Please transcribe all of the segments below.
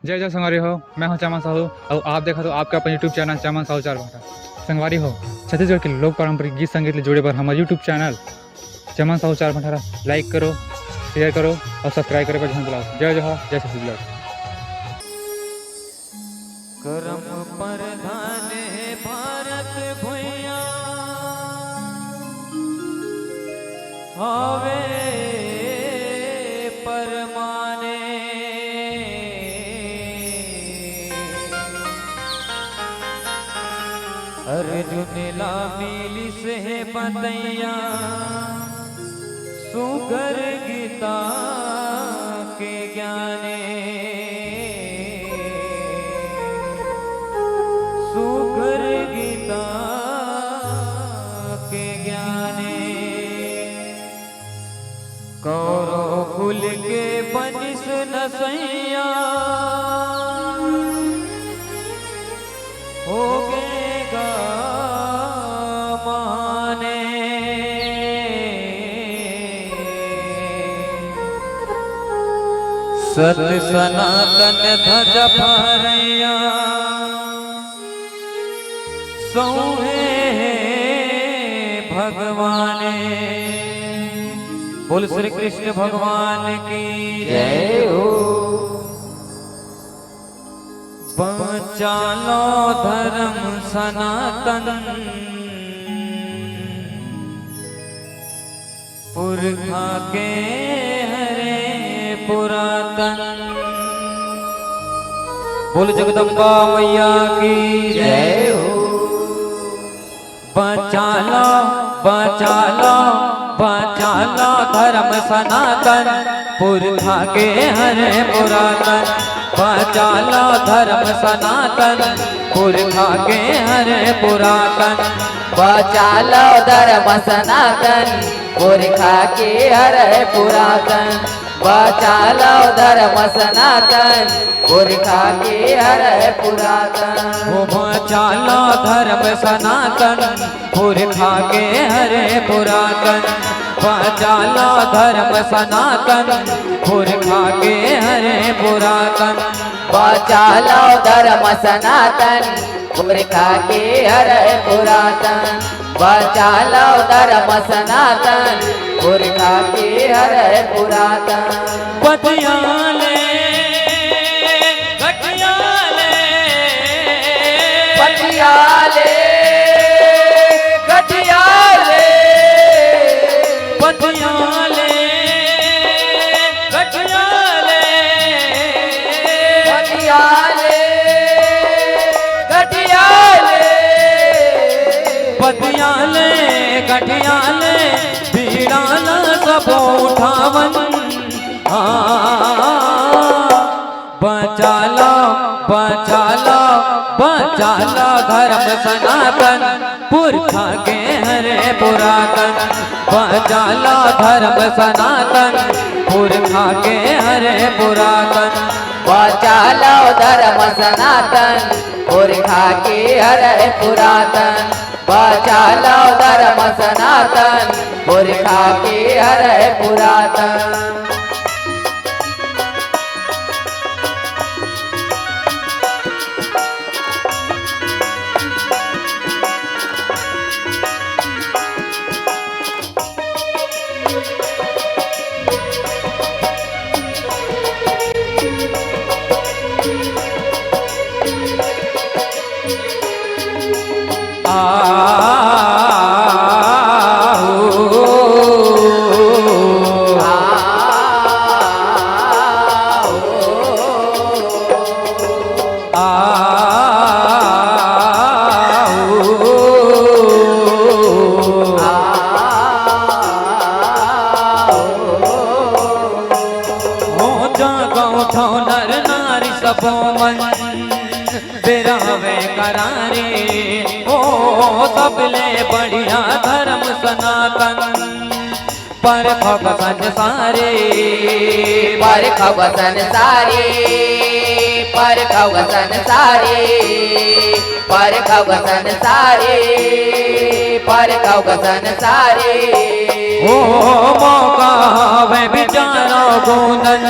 जय जय संगवारी हो, मैं हूं चमन साहू और आप देखा तो आपका अपन यूट्यूब चैनल चमन साहू चार भाटा। संगवारी हो, छत्तीसगढ़ के लोक पारंपरिक गीत संगीत ले जुड़े पर हमारे यूट्यूब चैनल चमन साहू चार भाटा लाइक करो, शेयर करो और सब्सक्राइब करे पर बुलाओ। जय जय हो, जय छत्तीसगढ़। करम प्रधान भारत भुइया हवे परमाने अर्जुन ला मिली से बतैया सुगर गीता के ज्ञाने सुगर गीता के ज्ञाने कौरो कुल के बनिस नसैया हो गएगा माने सत सनातन ध्वज फहरैया सोहे भगवाने। बोल श्री कृष्ण भगवान की जय हो। बचालो धर्म सनातन पुरखा के हरे पुरातन। बोल जगदम्बा मैया की जय हो। बचालो बचालो बचालो धर्म सनातन पुरखा के हरे पुरातन। बचालो धर्म सनातन पुरखा के हरे पुरातन। बचालो धर्म सनातन पुरखा के हरे पुरातन। बचालो धर्म सनातन पुरखा के हरे पुरातन। वो बचालो धर्म सनातन पुरखा के हरे पुरातन। बचालो धर्म सनातन पुरखा के हरे पुरातन। बचालो धर्म सनातन पुरखा के हरे पुरातन। बचालो धर्म सनातन पुरखा के हरे पुरातन। पतियाले घटियाले पटियाले गठियाले पतियाले घटियाले पटियाले गठियाले पतियाले घटियाले बीड़ाना सब उठावन। बचालो बचालो बचालो धर्म सनातन पुरखा के हरे पुरातन। बचालो धर्म सनातन पुरखा के हरे पुरातन। बचालो धर्म सनातन पुरखा के हरे पुरातन। बचालो धर्म सनातन पुरखा के हरे पुरातन। नर नारी सबो मन बिरावे करारे ओ सबले बढ़िया धर्म सनातन पर खब संसारे पर खब संसारे पर खब संसारे पर खब संसारे पर खब संसारे। ओ मौका वे विचारो गोदन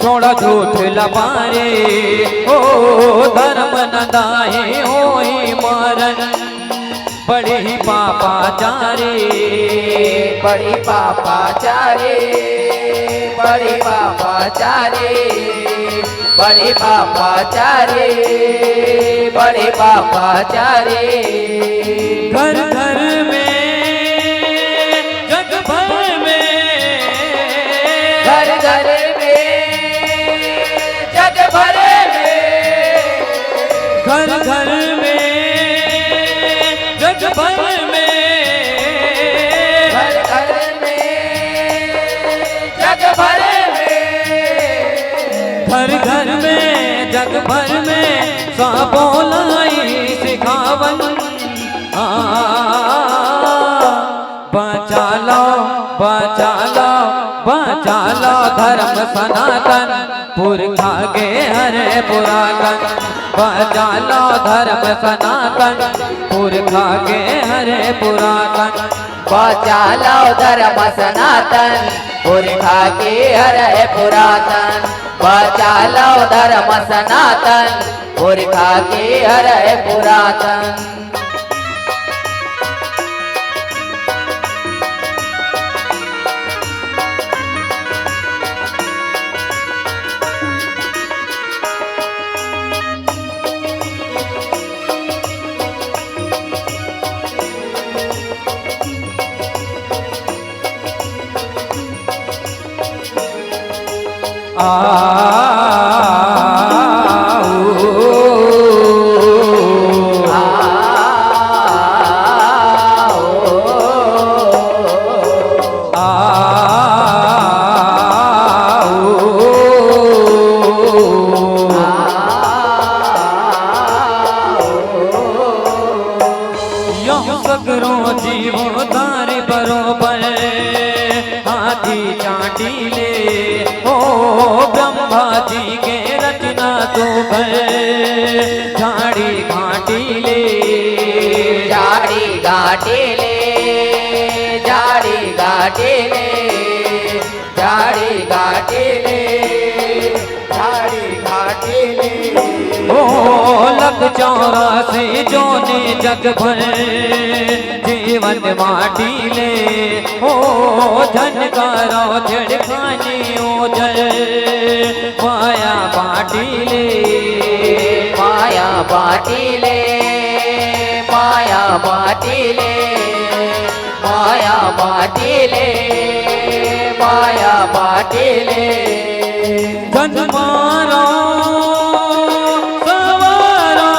छोड़ छोड़ा झूठ लबारे ओ धर्म न दाहे होई मारन बड़ी पापाचारी बड़ी पापाचारी बड़ी पापाचारी बड़ी पापाचारी बड़ी पापाचारी घर घर में जग भर में घर घर में जग भर में घर घर में जग भर में घर घर में जग भर में घर घर में जग भर में सबों लाई सिखावन बचा लो बचा लो बचा लो धर्म सनातन पुरखा के हरे पुरातन बचा लो धर्म सनातन पुरखा के हरे पुरातन बचा लो धर्म सनातन पुरखा के हरे पुरातन बचा लो धर्म सनातन पुरखा के हरे पुरातन सगरों जीवो तारे बरोबर हाथी चाटीले ओ ब्रह्मा जी के रचना तो भर झाड़ी घाटीले झाड़ी घाटीले झाड़ी घाटीले झाड़ी घाटीले झाड़ी घाटीले ओ लख 84 जोने जग भर जीवन माटीले ओ झनकारो झड़खाने ओझल माया बाटीले माया बाटीले माया बाटीले माया बाटीले माया बाटीले धन मारो सवारो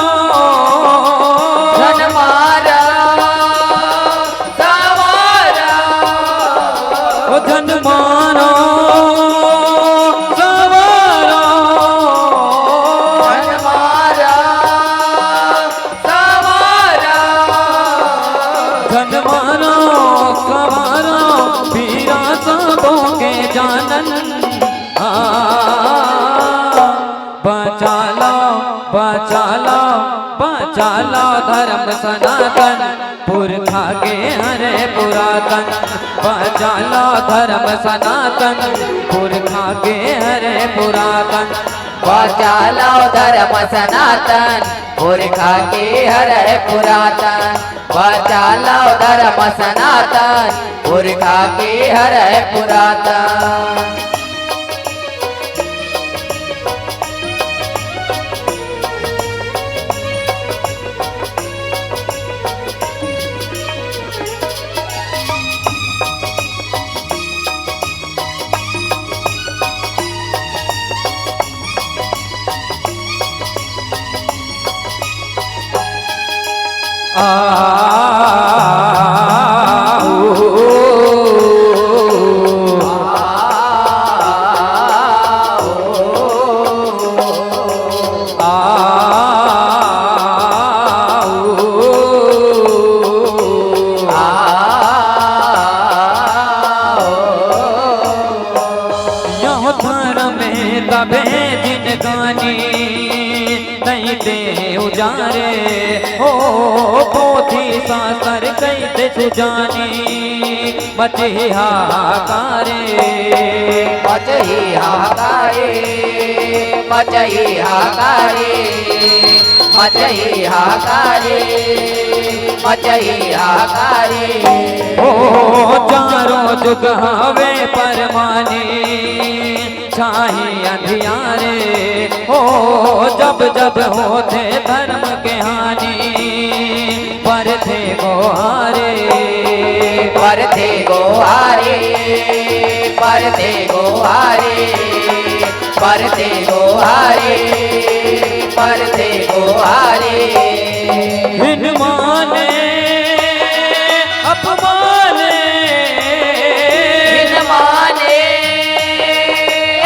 धन मारा सवारा ओ धन मारो सवारो धन मारा सवारा धन मारो सवारो पीरा सबों के जानन बचा लो बचा लो बचा लो धर्म सनातन पुरखा के हरे पुरातन बचा लो धर्म सनातन पुरखा के हरे पुरातन बचा लो धर्म सनातन पुरखा के हरे पुरातन बचा लो धर्म सनातन पुरखा के हरे पुरातन तबे जिन गानी नहीं दे उजारे हो पोथी सासर कैसे सुजानी मचे हाकारे मचे हाकारे मचई हाकारे मचई हाकारे मचई हाकारे ओ चारों जुग हवे परमाने छाही अंधियारे ओ जब जब होते धर्म के हानि पर थे गोहारे पर थे गोहारे पर थे गोहारे पर थे गोहारे पर थे गोहारे बिन माने अपमाने बिन माने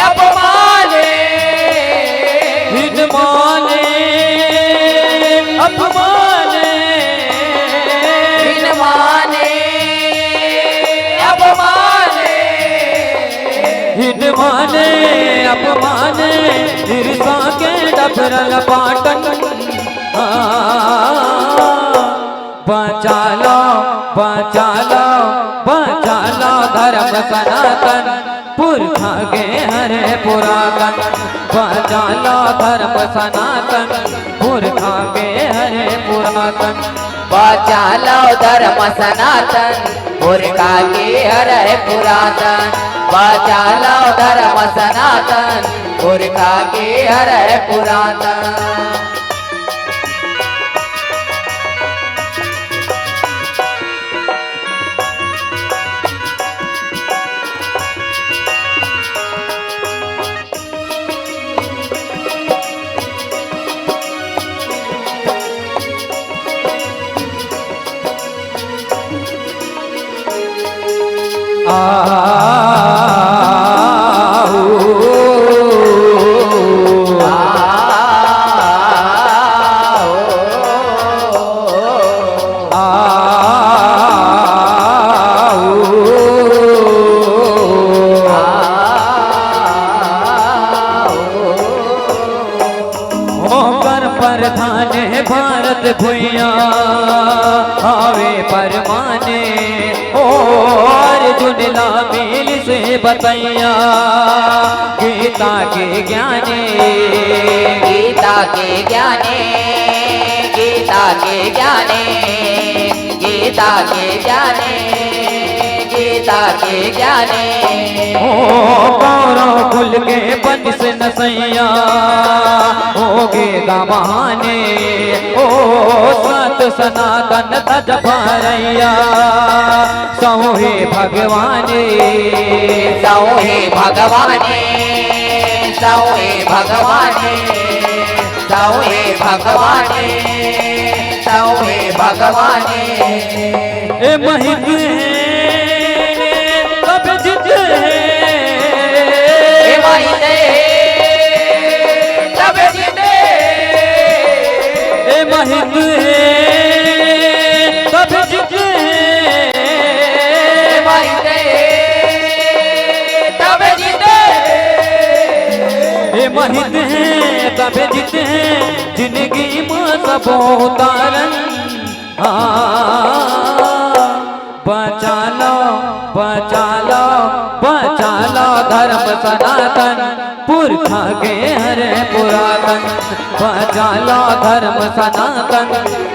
अपमाने बिन माने अपमाने बिन माने अपमाने बिन माने अपमाने ईर्षा के डबरल पाटन बचा लो बचा लो बचा लो धर्म सनातन पुरखा के हरे पुरातन बचा लो धर्म सनातन पुरखा के हरे पुरातन बचा लो धर्म सनातन पुरखा के हरे पुरातन बचा लो धर्म सनातन पुरखा के हरे पुरातन प्रधान भारत भुइया आवे परमाने ओ अर्जुन लामिल से बतैया गीता के ज्ञाने गीता के ज्ञाने गीता के ज्ञाने गीता के ज्ञाने गीता के ज्ञाने ओ कौरव कुल के बंस नसैया होगे गवाने ओ सत सनातन तज भरैया सौहे भगवाने सौहे भगवाने सौहे भगवाने सौहे भगवाने सौहे भगवाने ए महित कब जित ए महित तब जीते ए महित कब जित ए महित तब जीते ए महित है तब जित है जिंदगी में सब उतारन बचा लो बचा लो बचा लो धर्म सनातन पुरखा के हरे पुरातन बचा लो धर्म सनातन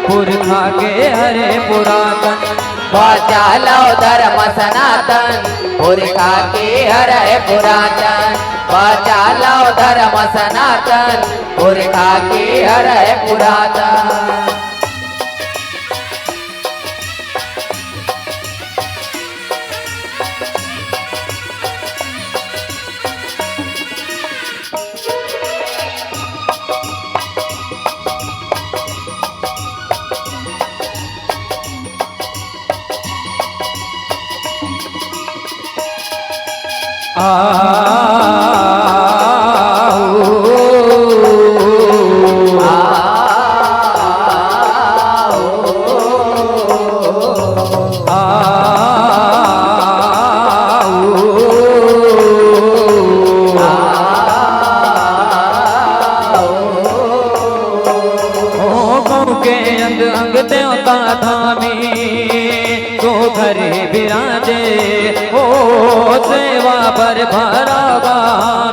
पुरखा के हरे पुरातन बचा लो धर्म सनातन पुरखा के हरे पुरातन बचा लो धर्म सनातन पुरखा के हरे पुरातन देवता धामी तो घरे विराजे ओ सेवा पर भरावा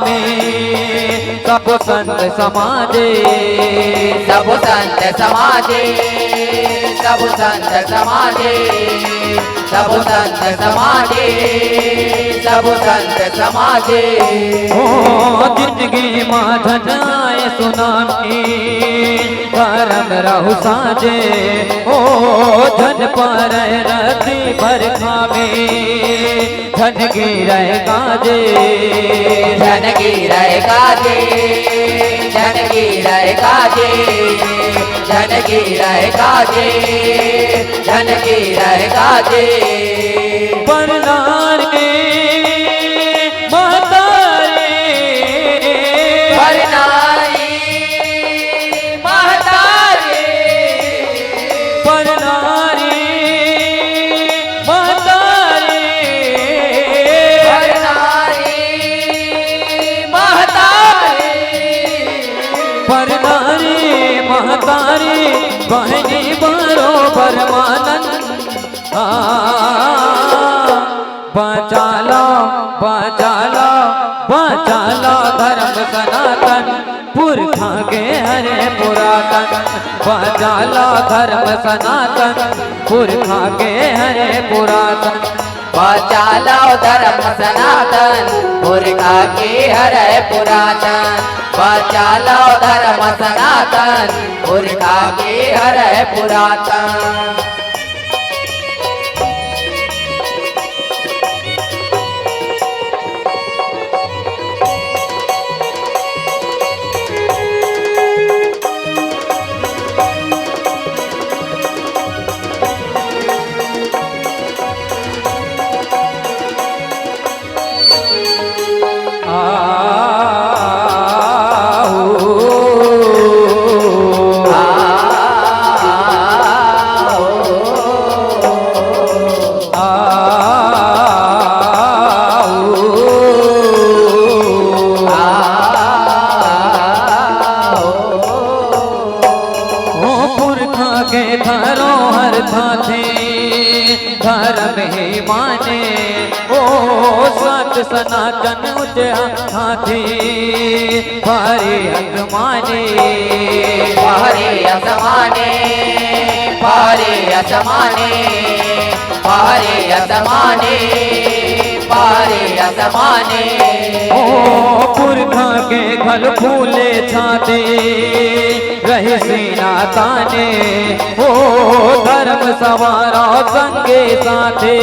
में सब सब संत समाजे सब संत समाजे सब संत समाजे सब संत समाजे सब संत समाजे ओ जिंदगी माधन आए सुनानी करम रहु साजे ओ धन पर रति भर खावे धन गिरे काजे धन गिरे काजे धन गिरे काजे धन गिरे काजे धन गिरे काजे परनारे महतारे परनारी महतारे परनारे महतारे परनारी महतारे परनारे महतारे बहनी बरोबर मानन बचालो बचालो बचालो धर्म सनातन पुरखा के हरे पुरातन बचालो धर्म सनातन पुरखा के हरे पुरातन बचालो धर्म सनातन पुरखा के हरे पुरातन बचालो धर्म सनातन पुरखा के हरे पुरातन धर्म ही माने ओ सत सनातन हाथी भारी असमाने पारे असमाने पारे असमाने पारे असमाने पारे असमाने ओ पुरखा के घर फूले छाते रहे सीना ताने ओ धर्म सवारा संगे साथे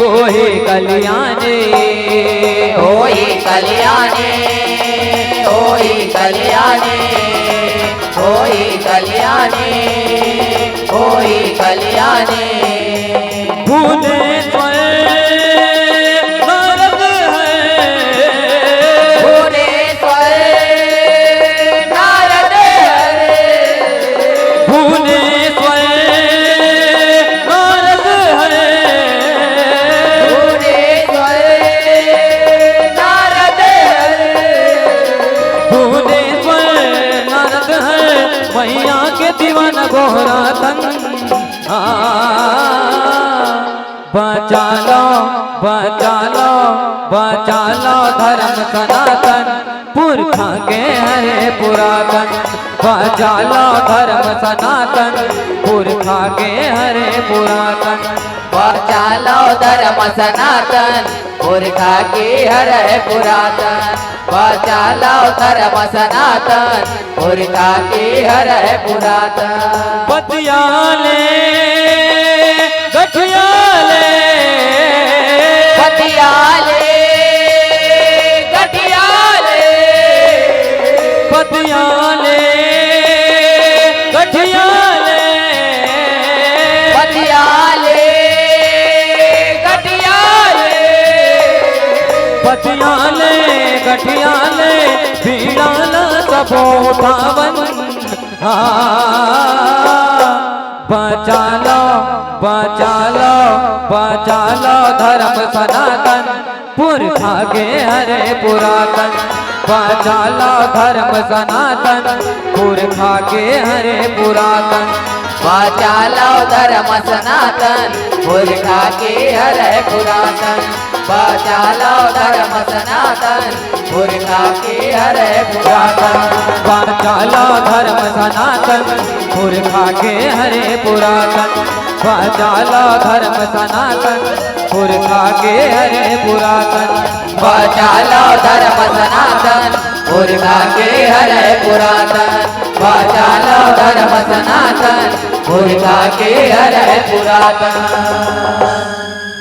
ओहे कल्याणे होई कल्याणे होई कल्याणे होई कल्याणे होई कल्याणे भुवनेश्वर नारद है भुवनेश्वर नारद हरे भुवनेश्वर नारद है भुवनेश्वर नारद हरे भुवनेश्वर नारद है मैया के दीवाना गोहरा तन बचा लो बचा लो बचा लो धर्म सनातन पुरखा के हरे पुरातन बचा लो धर्म सनातन पुरखा के हरे पुरातन बचालो धर्म सनातन पुरखा के हरे पुरातन बचालो धर्म सनातन पुरखा के हरे पुरातन पतियाले गठियाले पतियाले गठियाले पतियाले गठियाले पतियाले गठियाले पतियाले गठियाले पीड़ाना सबो पावन बचा लो बचा लो बचा लो धर्म सनातन पुरखा के हरे पुरातन बचा लो धर्म सनातन पुरखा के हरे पुरातन बचालो धर्म सनातन पुरखा के हरे पुरातन बचालो धर्म सनातन पुरखा के हरे पुरातन वाचाला धर्म सनातन पुरखा के हरे पुरातन वाचाला धर्म सनातन पुरखा के हरे पुरातन वाचालो धर्म सनातन पुरखा के हरे पुरातन वाचालो धर्म सनातन पुरखा के हरे पुरातन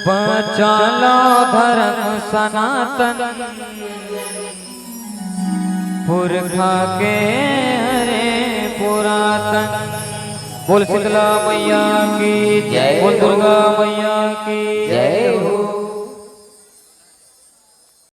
वाचाला धर्म सनातन पुरखा के हरे पुरातन। बोल शीतला मैया की जय बोल हो। दुर्गा मैया की जय हो।